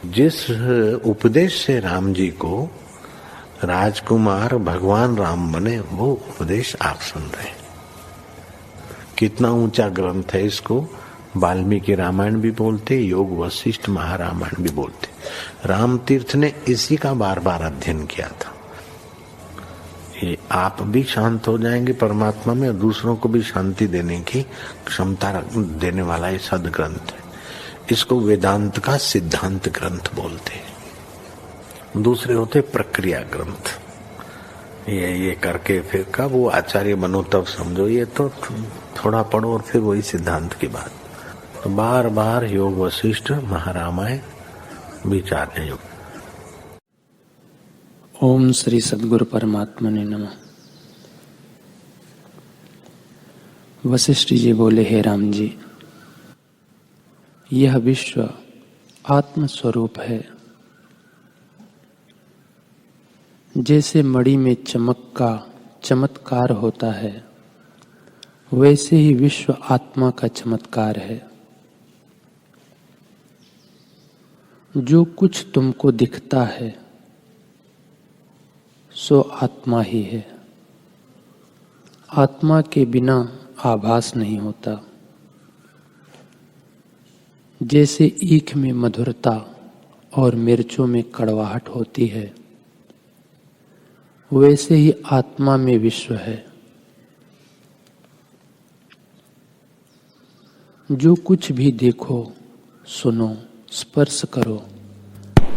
जिस उपदेश से राम जी को राजकुमार भगवान राम बने, वो उपदेश आप सुन रहे हैं। कितना ऊंचा ग्रंथ है। इसको वाल्मीकि रामायण भी बोलते, योग वशिष्ठ महारामायण भी बोलते। राम तीर्थ ने इसी का बार बार अध्ययन किया था। ये आप भी शांत हो जाएंगे परमात्मा में, और दूसरों को भी शांति देने की क्षमता देने वाला ये सदग्रंथ है। इसको वेदांत का सिद्धांत ग्रंथ बोलते हैं। दूसरे होते प्रक्रिया ग्रंथ। ये करके फिर कब वो आचार्य बनो तब समझो, ये तो थोड़ा पढ़ो और फिर वही सिद्धांत की बात। तो बार बार योग वशिष्ठ महारामायण विचारने योग। ओम श्री सद्गुरु परमात्मने नमः। वशिष्ठ जी बोले, हे राम जी, यह विश्व आत्म स्वरूप है। जैसे मणि में चमक का चमत्कार होता है, वैसे ही विश्व आत्मा का चमत्कार है। जो कुछ तुमको दिखता है सो आत्मा ही है। आत्मा के बिना आभास नहीं होता। जैसे ईख में मधुरता और मिर्चों में कड़वाहट होती है, वैसे ही आत्मा में विश्व है। जो कुछ भी देखो, सुनो, स्पर्श करो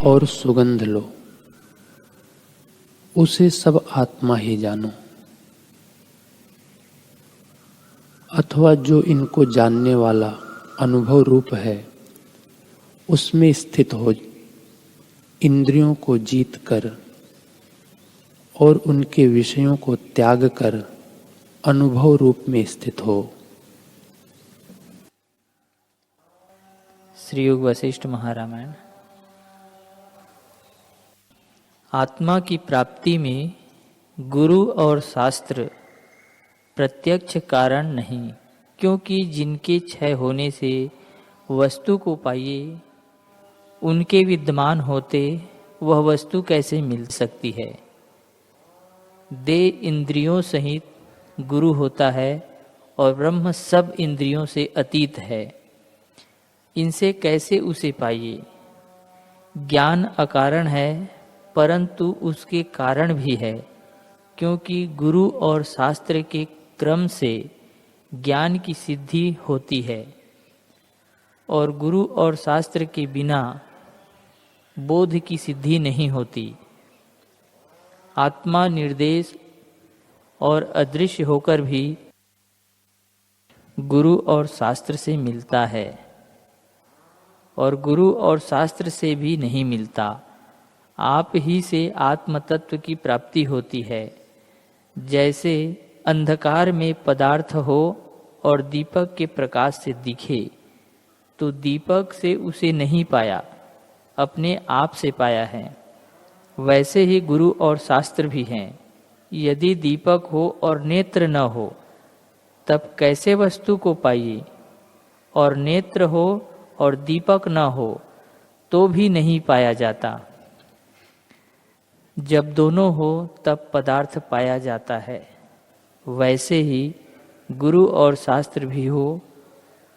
और सुगंध लो, उसे सब आत्मा ही जानो। अथवा जो इनको जानने वाला अनुभव रूप है, उसमें स्थित हो, इंद्रियों को जीत कर और उनके विषयों को त्याग कर अनुभव रूप में स्थित हो। श्री योग वशिष्ठ महारामायण। आत्मा की प्राप्ति में गुरु और शास्त्र प्रत्यक्ष कारण नहीं, क्योंकि जिनके क्षय होने से वस्तु को पाइए, उनके विद्यमान होते वह वस्तु कैसे मिल सकती है। देह इंद्रियों सहित गुरु होता है और ब्रह्म सब इंद्रियों से अतीत है। इनसे कैसे उसे पाइए। ज्ञान अकारण है, परंतु उसके कारण भी है, क्योंकि गुरु और शास्त्र के क्रम से ज्ञान की सिद्धि होती है, और गुरु और शास्त्र के बिना बोध की सिद्धि नहीं होती। आत्मा निर्देश और अदृश्य होकर भी गुरु और शास्त्र से मिलता है, और गुरु और शास्त्र से भी नहीं मिलता। आप ही से आत्म तत्व की प्राप्ति होती है। जैसे अंधकार में पदार्थ हो और दीपक के प्रकाश से दिखे, तो दीपक से उसे नहीं पाया, अपने आप से पाया है। वैसे ही गुरु और शास्त्र भी हैं। यदि दीपक हो और नेत्र न हो, तब कैसे वस्तु को पाइए। और नेत्र हो और दीपक न हो, तो भी नहीं पाया जाता। जब दोनों हो तब पदार्थ पाया जाता है। वैसे ही गुरु और शास्त्र भी हो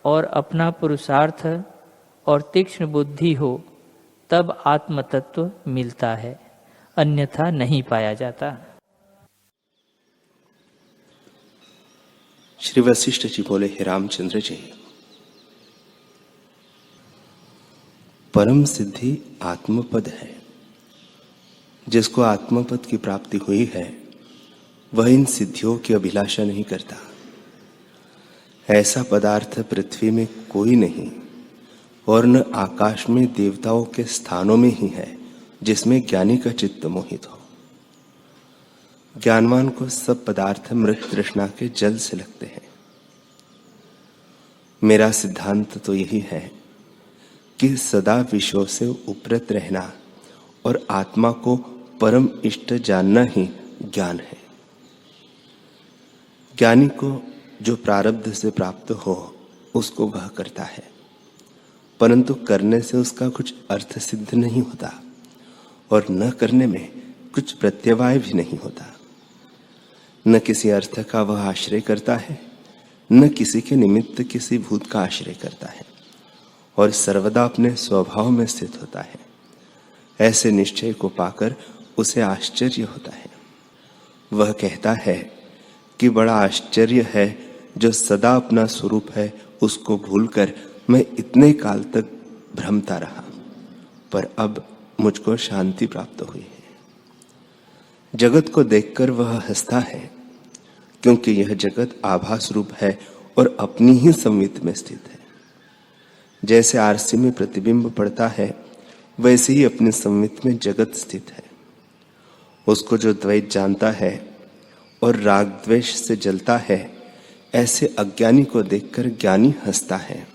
और अपना पुरुषार्थ और तीक्ष्ण बुद्धि हो, तब आत्म तत्व मिलता है, अन्यथा नहीं पाया जाता। श्री वशिष्ठ जी बोले, हे रामचंद्र जी, परम सिद्धि आत्मपद है। जिसको आत्मपद की प्राप्ति हुई है, वह इन सिद्धियों की अभिलाषा नहीं करता। ऐसा पदार्थ पृथ्वी में कोई नहीं, और न आकाश में देवताओं के स्थानों में ही है, जिसमें ज्ञानी का चित्त मोहित हो। ज्ञानवान को सब पदार्थ मृत तृष्णा के जल से लगते हैं। मेरा सिद्धांत तो यही है कि सदा विषयों से उपरत रहना और आत्मा को परम इष्ट जानना ही ज्ञान है। ज्ञानी को जो प्रारब्ध से प्राप्त हो, उसको वह करता है। परंतु करने से उसका कुछ अर्थ सिद्ध नहीं होता और न करने में कुछ प्रत्यवाय भी नहीं होता। न किसी अर्थ का वह आश्रय करता है, न किसी के निमित्त किसी भूत का आश्रय करता है और सर्वदा अपने स्वभाव में स्थित होता है। ऐसे निश्चय को पाकर उसे आश्चर्य होता है। वह कहता है कि बड़ा आश्चर्य है, जो सदा अपना स्वरूप है उसको भूलकर मैं इतने काल तक भ्रमता रहा, पर अब मुझको शांति प्राप्त हुई है। जगत को देखकर वह हंसता है, क्योंकि यह जगत आभास रूप है और अपनी ही संवित में स्थित है। जैसे आरसी में प्रतिबिंब पड़ता है, वैसे ही अपने संवित में जगत स्थित है। उसको जो द्वैत जानता है और राग द्वेष से जलता है, ऐसे अज्ञानी को देखकर ज्ञानी हंसता है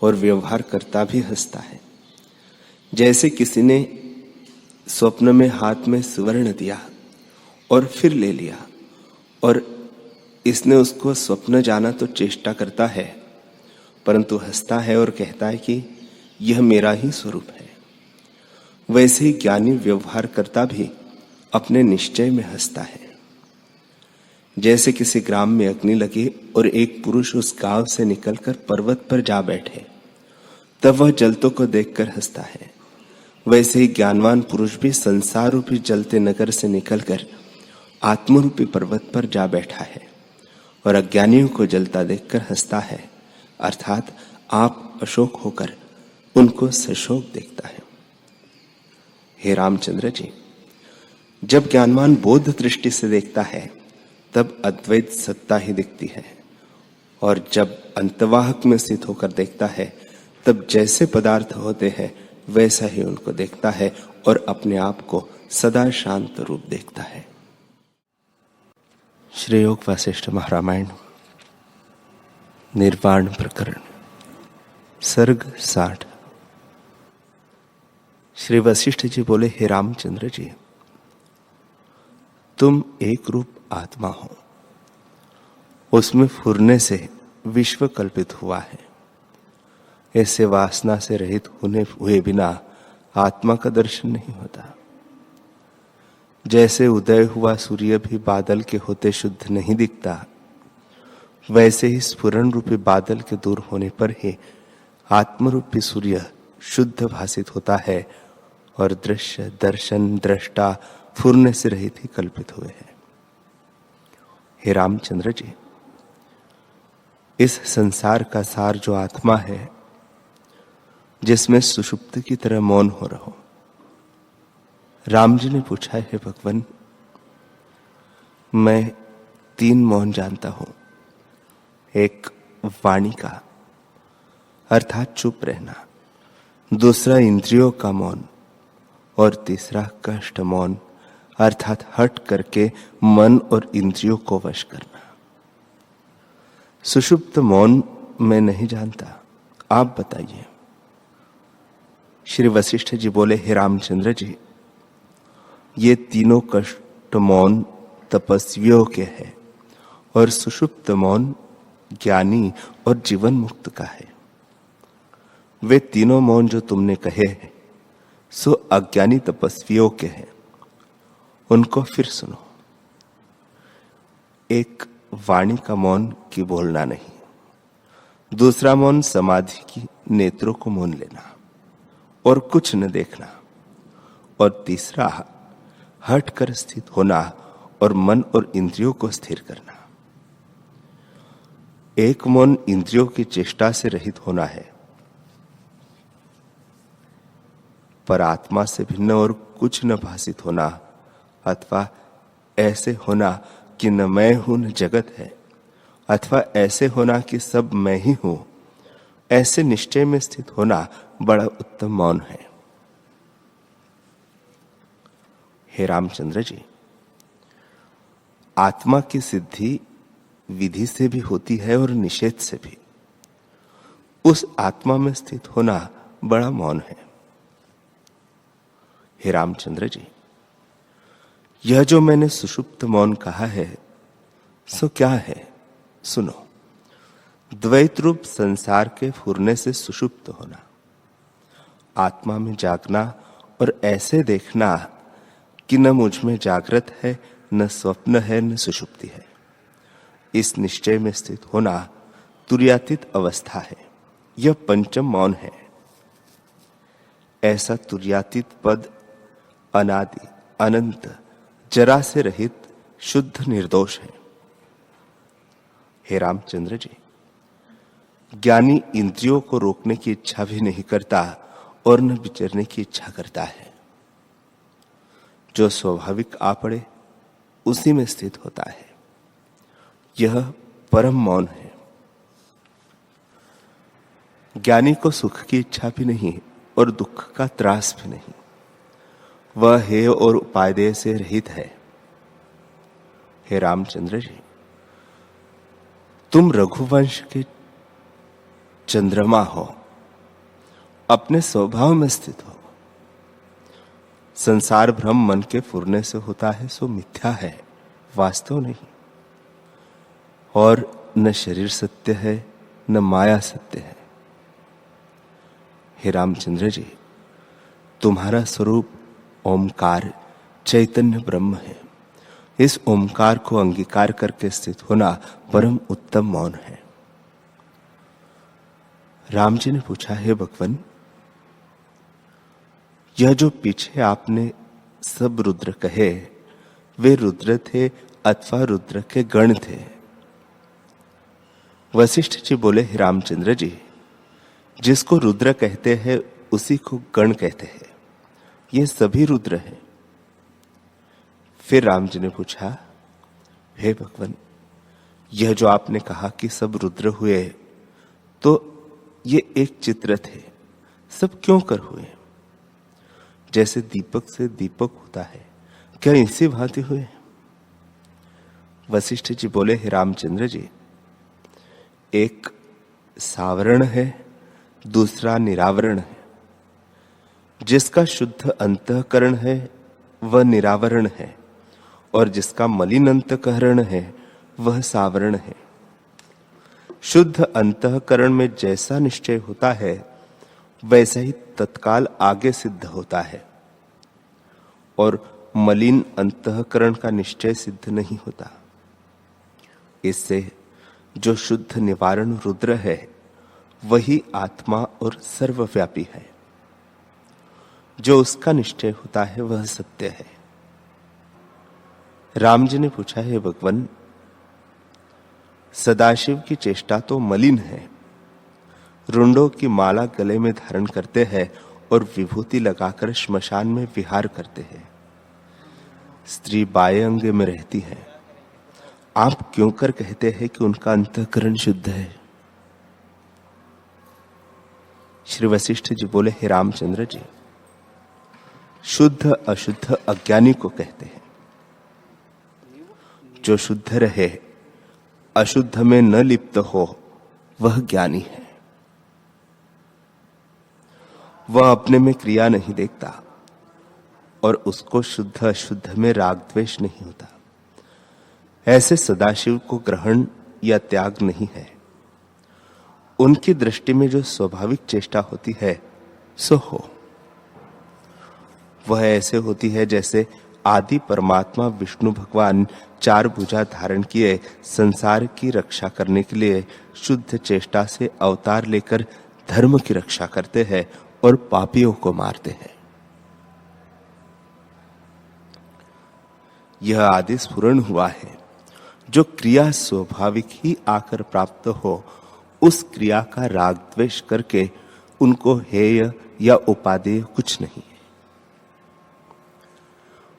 और व्यवहार करता भी हंसता है। जैसे किसी ने स्वप्न में हाथ में सुवर्ण दिया और फिर ले लिया, और इसने उसको स्वप्न जाना तो चेष्टा करता है, परंतु हंसता है और कहता है कि यह मेरा ही स्वरूप है। वैसे ही ज्ञानी व्यवहार करता भी अपने निश्चय में हंसता है। जैसे किसी ग्राम में अग्नि लगे और एक पुरुष उस गांव से निकलकर पर्वत पर जा बैठे, तब वह जलतों को देखकर हंसता है। वैसे ही ज्ञानवान पुरुष भी संसार रूपी जलते नगर से निकलकर आत्मरूपी पर्वत पर जा बैठा है और अज्ञानियों को जलता देखकर हंसता है, अर्थात आप अशोक होकर उनको सशोक देखता है। हे रामचंद्र जी, जब ज्ञानवान बोध दृष्टि से देखता है तब अद्वैत सत्ता ही दिखती है, और जब अंतवाहक में स्थित होकर देखता है तब जैसे पदार्थ होते हैं वैसा ही उनको देखता है और अपने आप को सदा शांत रूप देखता है। श्री योग वासिष्ठ महारामायण निर्वाण प्रकरण सर्ग 60। श्री वशिष्ठ जी बोले, हे रामचंद्र जी, तुम एक रूप आत्मा हो, उसमें फुरने से विश्व कल्पित हुआ है। ऐसे वासना से रहित होने हुए बिना आत्मा का दर्शन नहीं होता। जैसे उदय हुआ सूर्य भी बादल के होते शुद्ध नहीं दिखता, वैसे ही स्फुरण रूपी बादल के दूर होने पर ही आत्मरूपी सूर्य शुद्ध भासित होता है और दृश्य दर्शन दृष्टा फुरने से रहित ही कल्पित हुए हैं। हे रामचंद्र जी, इस संसार का सार जो आत्मा है, जिसमें सुषुप्त की तरह मौन हो रहो। राम जी ने पूछा, हे भगवान, मैं 3 मौन जानता हूं। एक वाणी का अर्थात चुप रहना, दूसरा इंद्रियों का मौन और तीसरा कष्ट मौन अर्थात हट करके मन और इंद्रियों को वश करना। सुषुप्त मौन मैं नहीं जानता, आप बताइए। श्री वशिष्ठ जी बोले, हे रामचंद्र जी, ये तीनों कष्ट मौन तपस्वियों के हैं और सुषुप्त मौन ज्ञानी और जीवन मुक्त का है। वे तीनों मौन जो तुमने कहे हैं सो अज्ञानी तपस्वियों के हैं, उनको फिर सुनो। एक वाणी का मौन की बोलना नहीं, दूसरा मौन समाधि की नेत्रों को मौन लेना और कुछ न देखना, और तीसरा हट कर स्थित होना और मन और इंद्रियों को स्थिर करना। एक मौन इंद्रियों की चेष्टा से रहित होना है, पर आत्मा से भिन्न और कुछ न भासित होना, अथवा ऐसे होना कि न मैं हूं न जगत है, अथवा ऐसे होना कि सब मैं ही हूं, ऐसे निश्चय में स्थित होना बड़ा उत्तम मौन है। हे रामचंद्र जी, आत्मा की सिद्धि विधि से भी होती है और निषेध से भी। उस आत्मा में स्थित होना बड़ा मौन है। हे रामचंद्र जी, यह जो मैंने सुषुप्त मौन कहा है सो क्या है, सुनो। द्वैत रूप संसार के फुरने से सुषुप्त होना, आत्मा में जागना और ऐसे देखना कि न मुझ में जागृत है, न स्वप्न है, न सुषुप्ति है, इस निश्चय में स्थित होना तुर्यातीत अवस्था है। यह पंचम मौन है। ऐसा तुर्यातीत पद अनादि, अनंत, जरा से रहित, शुद्ध निर्दोष है। हे रामचंद्र जी, ज्ञानी इंद्रियों को रोकने की इच्छा भी नहीं करता और न विचरने की इच्छा करता है। जो स्वाभाविक आ पड़े उसी में स्थित होता है। यह परम मौन है। ज्ञानी को सुख की इच्छा भी नहीं और दुख का त्रास भी नहीं। वह हेय और उपादेय से रहित है। हे रामचंद्र जी, तुम रघुवंश के चंद्रमा हो, अपने स्वभाव में स्थित हो। संसार भ्रम मन के फुरने से होता है सो मिथ्या है, वास्तव नहीं। और न शरीर सत्य है, न माया सत्य है। हे रामचंद्र जी, तुम्हारा स्वरूप ओमकार चैतन्य ब्रह्म है। इस ओमकार को अंगीकार करके स्थित होना परम उत्तम मौन है। राम जी ने पूछा, हे भगवान, यह जो पीछे आपने सब रुद्र कहे, वे रुद्र थे अथवा रुद्र के गण थे? वशिष्ठ जी बोले, हे रामचंद्र जी, जिसको रुद्र कहते हैं उसी को गण कहते हैं। ये सभी रुद्र हैं। फिर राम जी ने पूछा, हे भगवान, यह जो आपने कहा कि सब रुद्र हुए, तो ये एक चित्र थे, सब क्यों कर हुए? जैसे दीपक से दीपक होता है, क्या इसी भांति हुए? वशिष्ठ जी बोले, हे रामचंद्र जी, एक सावरण है, दूसरा निरावरण है। जिसका शुद्ध अंतःकरण है वह निरावरण है, और जिसका मलिन अंतःकरण है वह सावरण है। शुद्ध अंतःकरण में जैसा निश्चय होता है वैसा ही तत्काल आगे सिद्ध होता है, और मलिन अंतःकरण का निश्चय सिद्ध नहीं होता। इससे जो शुद्ध निवारण रुद्र है वही आत्मा और सर्वव्यापी है। जो उसका निश्चय होता है वह सत्य है। राम जी ने पूछा, हे भगवान, सदाशिव की चेष्टा तो मलिन है। रुंडों की माला गले में धारण करते हैं और विभूति लगाकर श्मशान में विहार करते हैं। स्त्री बाएं अंग में रहती है। आप क्यों कर कहते हैं कि उनका अंतःकरण शुद्ध है? श्री वशिष्ठ जी बोले, हे रामचंद्र जी, शुद्ध अशुद्ध अज्ञानी को कहते हैं। जो शुद्ध रहे, अशुद्ध में न लिप्त हो, वह ज्ञानी है। वह अपने में क्रिया नहीं देखता और उसको शुद्ध अशुद्ध में राग द्वेष नहीं होता। ऐसे सदाशिव को ग्रहण या त्याग नहीं है। उनकी दृष्टि में जो स्वाभाविक चेष्टा होती है सो हो। वह ऐसे होती है जैसे आदि परमात्मा विष्णु भगवान चार भुजा धारण किए संसार की रक्षा करने के लिए शुद्ध चेष्टा से अवतार लेकर धर्म की रक्षा करते हैं और पापियों को मारते हैं। यह आदि स्फुरण हुआ है। जो क्रिया स्वाभाविक ही आकर प्राप्त हो, उस क्रिया का राग द्वेष करके उनको हेय या उपादेय कुछ नहीं है।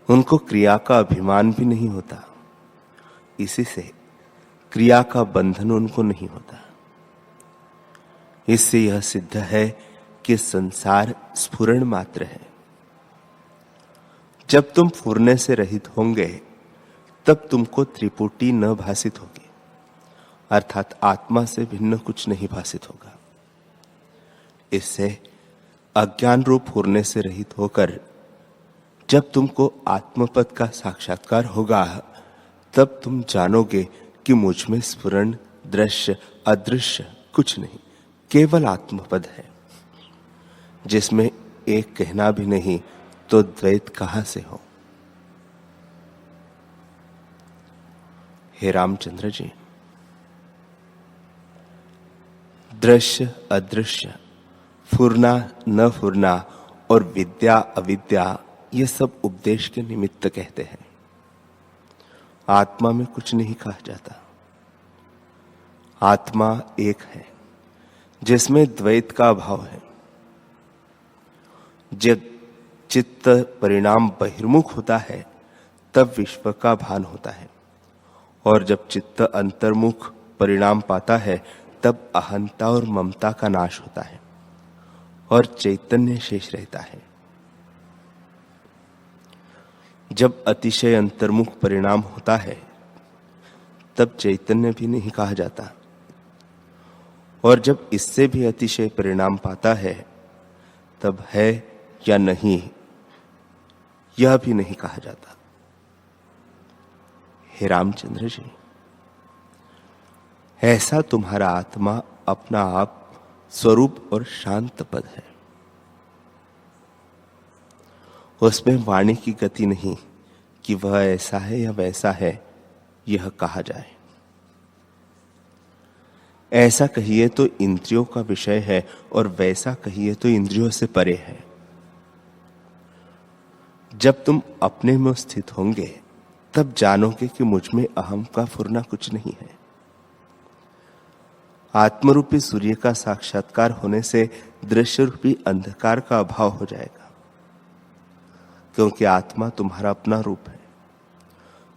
उनको क्रिया का अभिमान भी नहीं होता। इसी से क्रिया का बंधन उनको नहीं होता। इससे यह सिद्ध है कि संसार स्फुरण मात्र है। जब तुम फुरने से रहित होंगे तब तुमको त्रिपुटी न भासित होगी, अर्थात आत्मा से भिन्न कुछ नहीं भासित होगा। इससे अज्ञान रूप फुरने से रहित होकर जब तुमको आत्मपद का साक्षात्कार होगा तब तुम जानोगे कि मुझ में स्फुरण दृश्य अदृश्य कुछ नहीं, केवल आत्मपद है, जिसमें एक कहना भी नहीं तो द्वैत कहां से हो। हे रामचंद्र जी, दृश्य अदृश्य, फुरना न फुरना और विद्या अविद्या, ये सब उपदेश के निमित्त कहते हैं। आत्मा में कुछ नहीं कहा जाता। आत्मा एक है जिसमें द्वैत का अभाव है। जब चित्त परिणाम बहिर्मुख होता है तब विश्व का भान होता है, और जब चित्त अंतर्मुख परिणाम पाता है तब अहंता और ममता का नाश होता है और चैतन्य शेष रहता है। जब अतिशय अंतर्मुख परिणाम होता है तब चैतन्य भी नहीं कहा जाता, और जब इससे भी अतिशय परिणाम पाता है तब है या नहीं यह भी नहीं कहा जाता। हे रामचंद्र जी, ऐसा तुम्हारा आत्मा अपना आप स्वरूप और शांत पद है। उसमें वाणी की गति नहीं कि वह ऐसा है या वैसा है यह कहा जाए। ऐसा कहिए तो इंद्रियों का विषय है और वैसा कहिए तो इंद्रियों से परे है। जब तुम अपने में स्थित होंगे तब जानोगे कि मुझ में अहम का फुरना कुछ नहीं है। आत्मरूपी सूर्य का साक्षात्कार होने से दृश्य रूपी अंधकार का अभाव हो जाएगा, क्योंकि आत्मा तुम्हारा अपना रूप है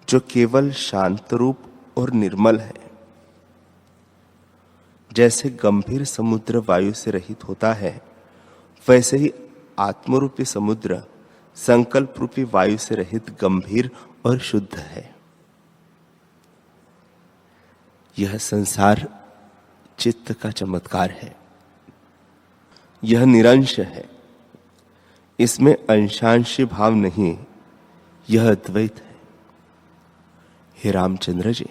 जो केवल शांत रूप और निर्मल है। जैसे गंभीर समुद्र वायु से रहित होता है, वैसे ही आत्मरूपी समुद्र संकल्प रूपी वायु से रहित गंभीर और शुद्ध है। यह संसार चित्त का चमत्कार है। यह निरंश है, इसमें अंशांशी भाव नहीं, यह अद्वैत है। हे रामचंद्र जी,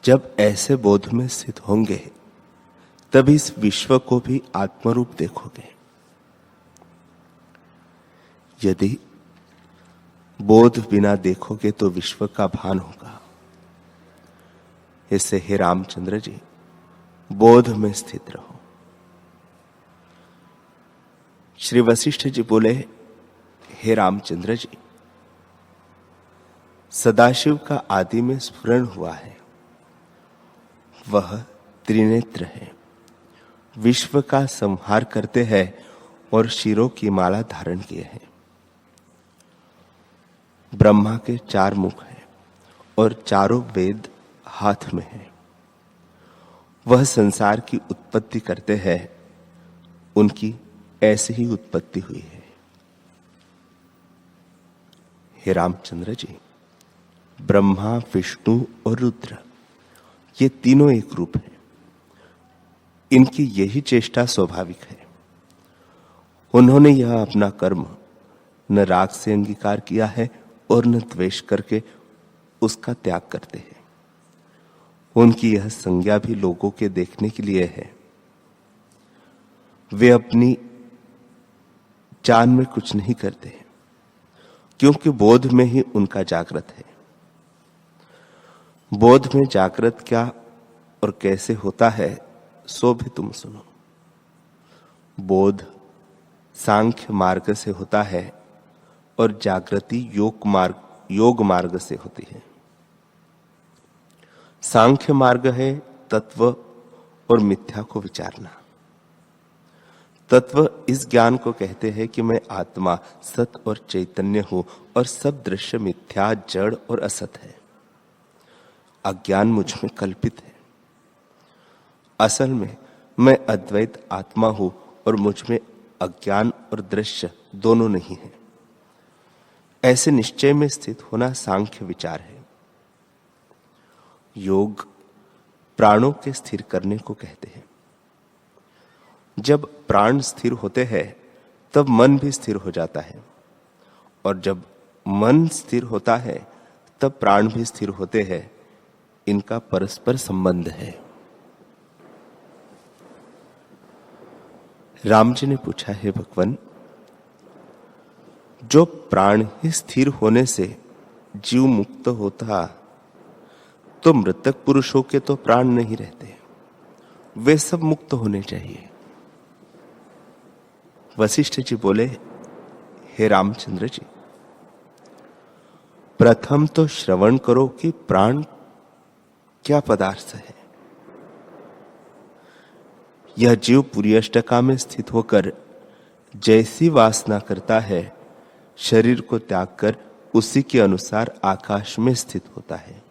जब ऐसे बोध में स्थित होंगे तब इस विश्व को भी आत्मरूप देखोगे। यदि बोध बिना देखोगे तो विश्व का भान होगा। इससे हे रामचंद्र जी, बोध में स्थित रहो। श्री वशिष्ठ जी बोले, हे रामचंद्र जी, सदाशिव का आदि में स्फुरण हुआ है। वह त्रिनेत्र है, विश्व का संहार करते हैं और शिरों की माला धारण किए हैं। ब्रह्मा के 4 मुख हैं और चारों वेद हाथ में हैं। वह संसार की उत्पत्ति करते हैं, उनकी ऐसी ही उत्पत्ति हुई है। हे रामचंद्र जी, ब्रह्मा, विष्णु और रुद्र ये तीनों एक रूप हैं। इनकी यही चेष्टा स्वाभाविक है। उन्होंने यह अपना कर्म न राग से अंगीकार किया है और न द्वेष करके उसका त्याग करते हैं। उनकी यह संज्ञा भी लोगों के देखने के लिए है। वे अपनी जान में कुछ नहीं करते, क्योंकि बोध में ही उनका जागृत है। बोध में जागृत क्या और कैसे होता है सो भी तुम सुनो। बोध सांख्य मार्ग से होता है और जागृति योग मार्ग से होती है। सांख्य मार्ग है तत्व और मिथ्या को विचारना। तत्व इस ज्ञान को कहते हैं कि मैं आत्मा सत और चैतन्य हूं और सब दृश्य मिथ्या, जड़ और असत है। अज्ञान मुझ में कल्पित है। असल में मैं अद्वैत आत्मा हूं और मुझ में अज्ञान और दृश्य दोनों नहीं है। ऐसे निश्चय में स्थित होना सांख्य विचार है। योग प्राणों के स्थिर करने को कहते हैं। जब प्राण स्थिर होते हैं तब मन भी स्थिर हो जाता है, और जब मन स्थिर होता है तब प्राण भी स्थिर होते हैं। इनका परस्पर संबंध है। राम जी ने पूछा, है भगवान, जो प्राण ही स्थिर होने से जीव मुक्त होता, तो मृतक पुरुषों के तो प्राण नहीं रहते, वे सब मुक्त होने चाहिए। वशिष्ठ जी बोले, हे रामचंद्र जी, प्रथम तो श्रवण करो कि प्राण क्या पदार्थ है। यह जीव पूरी अष्टका में स्थित होकर जैसी वासना करता है, शरीर को त्याग कर उसी के अनुसार आकाश में स्थित होता है।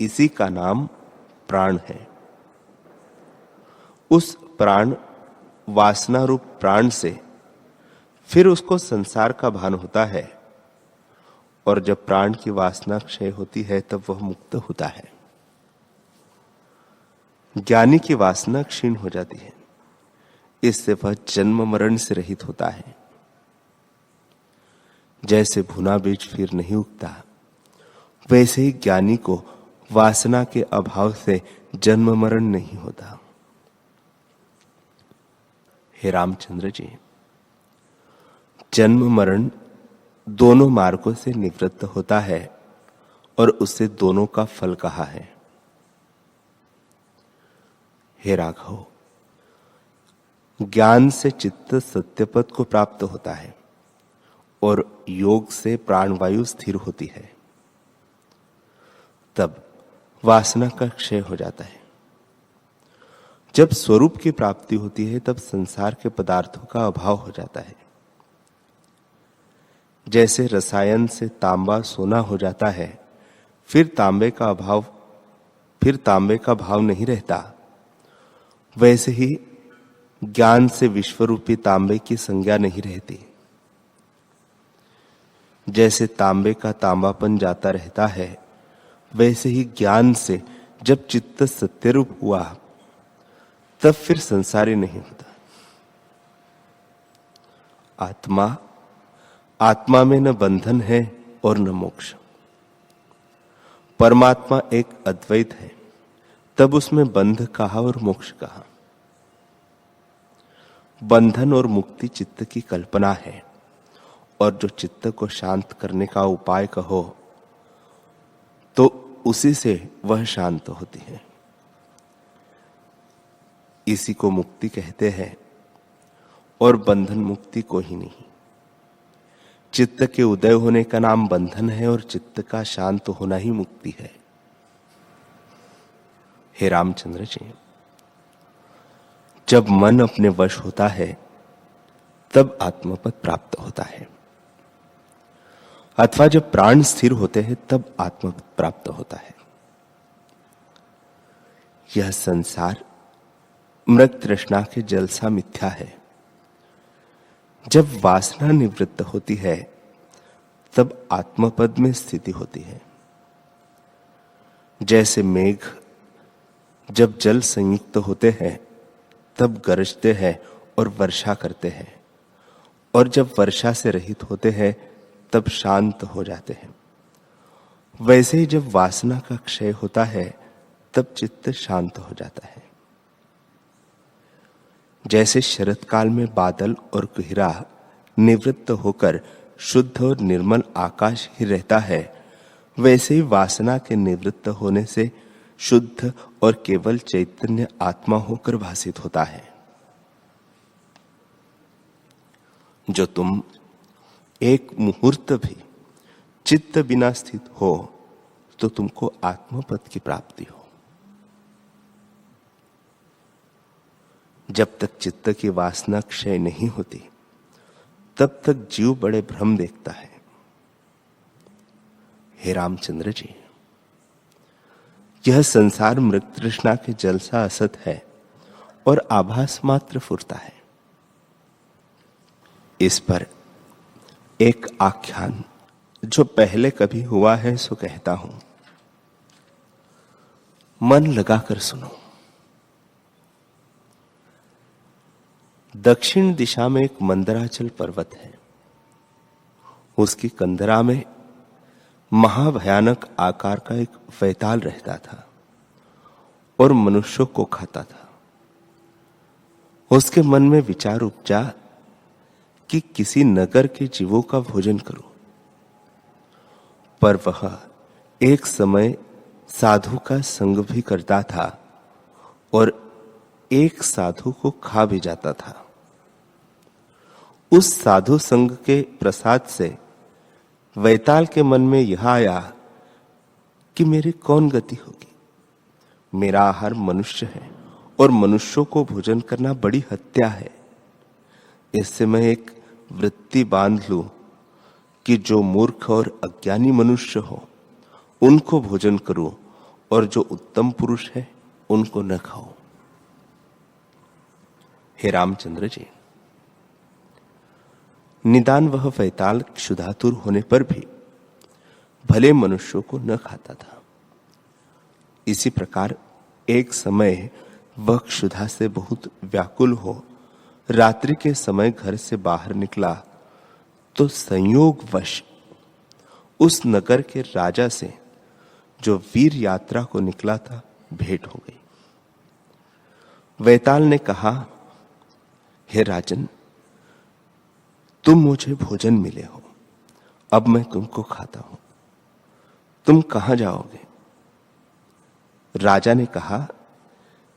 इसी का नाम प्राण है। उस प्राण वासना रूप प्राण से फिर उसको संसार का भान होता है, और जब प्राण की वासना क्षय होती है तब वह मुक्त होता है। ज्ञानी की वासना क्षीण हो जाती है, इससे वह जन्म मरण से रहित होता है। जैसे भुना बीज फिर नहीं उगता, वैसे ही ज्ञानी को वासना के अभाव से जन्म मरण नहीं होता। हे रामचंद्र जी, जन्म मरण दोनों मार्गों से निवृत्त होता है और उसे दोनों का फल कहा है। हे राघव, ज्ञान से चित्त सत्यपद को प्राप्त होता है और योग से प्राणवायु स्थिर होती है, तब वासना का क्षय हो जाता है। जब स्वरूप की प्राप्ति होती है तब संसार के पदार्थों का अभाव हो जाता है। जैसे रसायन से तांबा सोना हो जाता है, फिर तांबे का भाव नहीं रहता, वैसे ही ज्ञान से विश्वरूपी तांबे की संज्ञा नहीं रहती। जैसे तांबे का तांबापन जाता रहता है, वैसे ही ज्ञान से जब चित्त सत्यरूप हुआ तब फिर संसारी नहीं होता। आत्मा में न बंधन है और न मोक्ष। परमात्मा एक अद्वैत है, तब उसमें बंध कहा और मोक्ष कहा। बंधन और मुक्ति चित्त की कल्पना है, और जो चित्त को शांत करने का उपाय कहो तो उसी से वह शांत होती है। इसी को मुक्ति कहते हैं, और बंधन मुक्ति को ही नहीं। चित्त के उदय होने का नाम बंधन है और चित्त का शांत होना ही मुक्ति है। हे रामचंद्र जी, जब मन अपने वश होता है तब आत्मपद प्राप्त होता है, अथवा जब प्राण स्थिर होते हैं तब आत्मपद प्राप्त होता है। यह संसार मृग तृष्णा के जलसा मिथ्या है। जब वासना निवृत्त होती है तब आत्मपद में स्थिति होती है। जैसे मेघ जब जल संयुक्त होते हैं तब गरजते हैं और वर्षा करते हैं, और जब वर्षा से रहित होते हैं तब शांत हो जाते हैं, वैसे ही जब वासना का क्षय होता है तब चित्त शांत हो जाता है। जैसे शरत काल में बादल और कुहरा निवृत्त होकर शुद्ध और निर्मल आकाश ही रहता है, वैसे ही वासना के निवृत्त होने से शुद्ध और केवल चैतन्य आत्मा होकर भासित होता है। जो तुम एक मुहूर्त भी चित्त बिना स्थित हो तो तुमको आत्मपद की प्राप्ति हो। जब तक चित्त की वासना क्षय नहीं होती तब तक जीव बड़े भ्रम देखता है। हे रामचंद्र जी, यह संसार मृग तृष्णा के जलसा असत है और आभास मात्र फुरता है। इस पर एक आख्यान जो पहले कभी हुआ है सो कहता हूं, मन लगाकर सुनो। दक्षिण दिशा में एक मंदराचल पर्वत है। उसकी कंदरा में महाभयानक आकार का एक वैताल रहता था। और मनुष्यों को खाता था। उसके मन में विचार उपजा कि किसी नगर के जीवों का भोजन करूं, पर वह एक समय साधु का संग भी करता था और एक साधु को खा भी जाता था। उस साधु संग के प्रसाद से वैताल के मन में यह आया कि मेरी कौन गति होगी। मेरा आहार मनुष्य है और मनुष्यों को भोजन करना बड़ी हत्या है। इससे मैं एक वृत्ति बांध लूं कि जो मूर्ख और अज्ञानी मनुष्य हो उनको भोजन करूं और जो उत्तम पुरुष है उनको न खाऊं। हे रामचंद्र जी, निदान वह वैताल क्षुधातुर होने पर भी भले मनुष्यों को न खाता था। इसी प्रकार एक समय वह क्षुधा से बहुत व्याकुल हो रात्रि के समय घर से बाहर निकला तो संयोगवश उस नगर के राजा से, जो वीर यात्रा को निकला था, भेंट हो गई। वैताल ने कहा, हे राजन, तुम मुझे भोजन मिले हो, अब मैं तुमको खाता हूं, तुम कहां जाओगे? राजा ने कहा,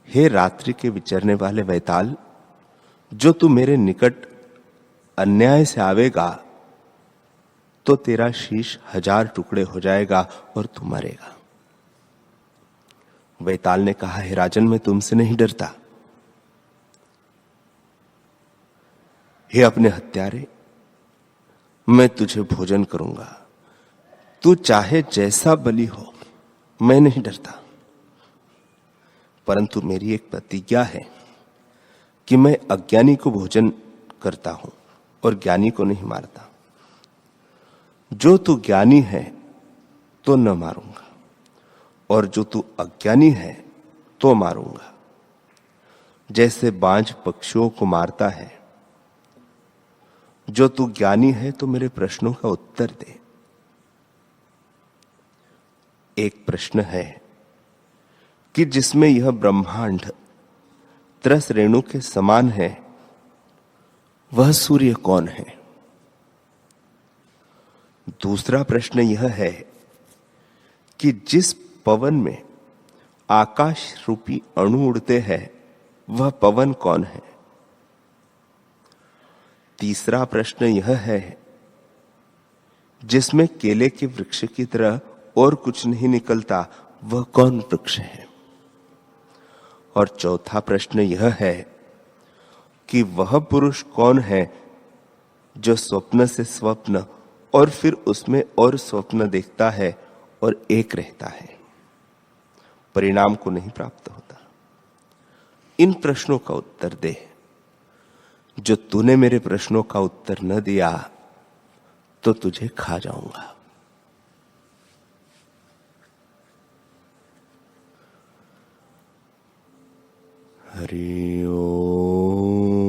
हे रात्रि के विचरने वाले वैताल, जो तू मेरे निकट अन्याय से आवेगा तो तेरा शीश 1000 टुकड़े हो जाएगा और तू मरेगा। वैताल ने कहा, हे राजन, मैं तुमसे नहीं डरता। हे अपने हत्यारे, मैं तुझे भोजन करूंगा, तू चाहे जैसा बलि हो, मैं नहीं डरता। परंतु मेरी एक प्रतिज्ञा है कि मैं अज्ञानी को भोजन करता हूं और ज्ञानी को नहीं मारता। जो तू ज्ञानी है तो न मारूंगा, और जो तू अज्ञानी है तो मारूंगा। जैसे बाज पक्षियों को मारता है, जो तू ज्ञानी है तो मेरे प्रश्नों का उत्तर दे। एक प्रश्न है कि जिसमें यह ब्रह्मांड तरस रेणु के समान है, वह सूर्य कौन है? दूसरा प्रश्न यह है कि जिस पवन में आकाश रूपी अणु उड़ते हैं, वह पवन कौन है? तीसरा प्रश्न यह है, जिसमें केले के वृक्ष की तरह और कुछ नहीं निकलता, वह कौन वृक्ष है? और चौथा प्रश्न यह है कि वह पुरुष कौन है जो स्वप्न से स्वप्न और फिर उसमें और स्वप्न देखता है और एक रहता है, परिणाम को नहीं प्राप्त होता। इन प्रश्नों का उत्तर दे। जो तूने मेरे प्रश्नों का उत्तर न दिया तो तुझे खा जाऊंगा। हरि ओम।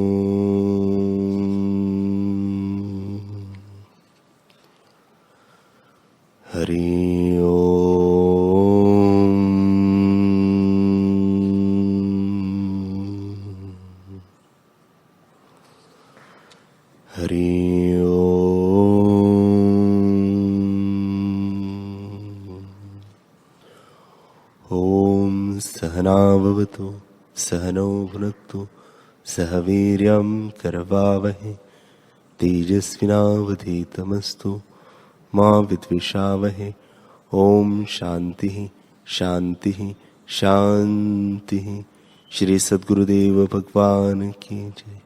हरि ओम। हरि ओम। सहना भवतु सहनौ भुनक्तु सह वीर्यं करवावहै तेजस्विनावधीतमस्तु मा विद्विषावहै। ओम शांति शांति शांति। श्री सद्गुरुदेव भगवान की जय।